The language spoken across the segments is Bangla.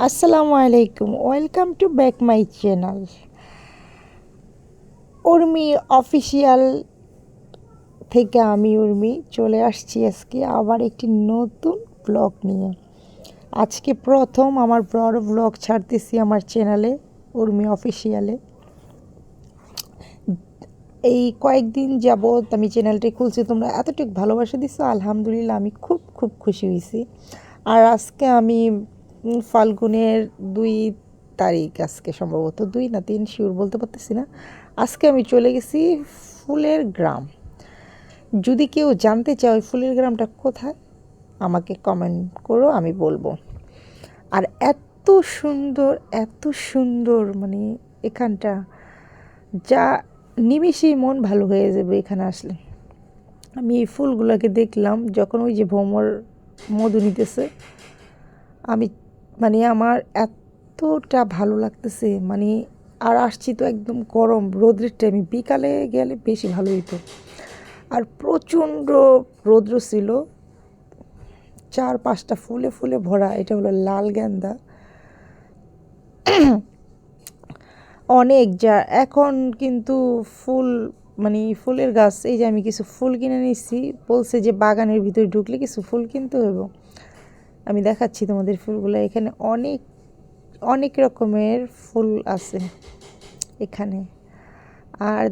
আসসালামু আলাইকুম, welcome to back my channel Urmi official থেকে। আমি উর্মি চলে আসছি আজকে আবার একটি নতুন ব্লগ নিয়ে। আজকে প্রথম আমার বড় ব্লগ ছাড়তেছি আমার চ্যানেলে উর্মি অফিসিয়ালে। এই কয়েকদিন যাবৎ আমি চ্যানেলটি খুলছি, তোমরা এতটুকু ভালোবাসা দিচ্ছ, আলহামদুলিল্লাহ আমি খুব খুব খুশি হয়েছি। আর আজকে আমি ফাল্গুনের 2 তারিখ, আজকে সম্ভবত 2 না 3, শিওর বলতে পারতেছি না। আজকে আমি চলে গেছি ফুলের গ্রাম। যদি কেউ জানতে চায় ওই ফুলের গ্রামটা কোথায়, আমাকে কমেন্ট করো, আমি বলবো। আর এত সুন্দর, এত সুন্দর, মানে এখানটা যা নিমেষেই মন ভালো হয়ে যাবে এখানে আসলে। আমি এই ফুলগুলোকে দেখলাম যখন ওই যে ভ্রমর মধু নিতেছে, আমি মানে আমার এতটা ভালো লাগতেছে, মানে আর আসছি তো একদম গরম রোদ্রের টাইমে, বিকালে গেলে বেশি ভালো হতো। আর প্রচণ্ড রৌদ্র ছিল, 4-5টা ফুলে ফুলে ভরা। এটা হলো লাল গেন্দা। অনেক যা এখন কিন্তু ফুল, মানে ফুলের গাছ, এই যে আমি কিছু ফুল কিনে নিচ্ছি, বলছে যে বাগানের ভিতরে ঢুকলে কিছু ফুল কিনতে হইব। আমি দেখাচ্ছি তোমাদের ফুলগুলো। এখানে অনেক অনেক রকমের ফুল আছে এখানে। আর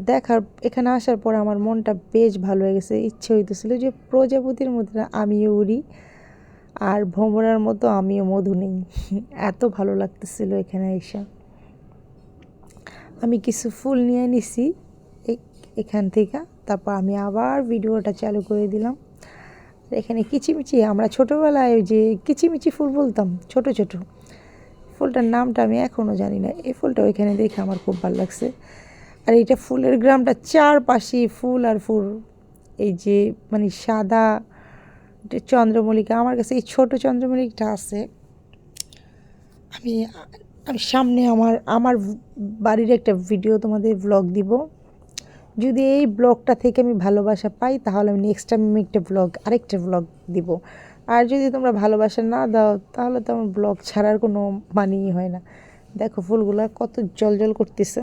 এখানে আসার পর আমার মনটা বেশ ভালো হয়ে গেছে। ইচ্ছে হইতেছিল যে প্রজাপতির মধ্যে আমিও উড়ি, আর ভ্রমরার মতো আমিও মধু নেই। এত ভালো লাগতেছিল এখানে এসে। আমি কিছু ফুল নিয়ে নিছি এখান থেকে। তারপর আমি আবার ভিডিওটা চালু করে দিলাম। এখানে কিচিমিচি, আমরা ছোটোবেলায় ওই যে কিচিমিচি ফুল বলতাম, ছোট ছোট ফুলটার নামটা আমি এখনও জানি না। এই ফুলটা ওইখানে দেখে আমার খুব ভালো লাগছে। আর এইটা ফুলের গ্রামটা চারপাশে ফুল আর ফুল। এই যে মানে সাদা চন্দ্রমল্লিকা, আমার কাছে এই ছোট চন্দ্রমল্লিকাটা আছে। আমি আমি সামনে আমার আমার বাড়ির একটা ভিডিও তোমাদের ব্লগ দিব। যদি এই ব্লগটা থেকে আমি ভালোবাসা পাই, তাহলে আমি নেক্সট টাইম আমি আরেকটা ব্লগ দিব। আর যদি তোমরা ভালোবাসা না দাও, তাহলে তো আমার ব্লগ ছাড়ার কোনো মানেই হয় না। দেখো ফুলগুলা কত জল জল করতেছে।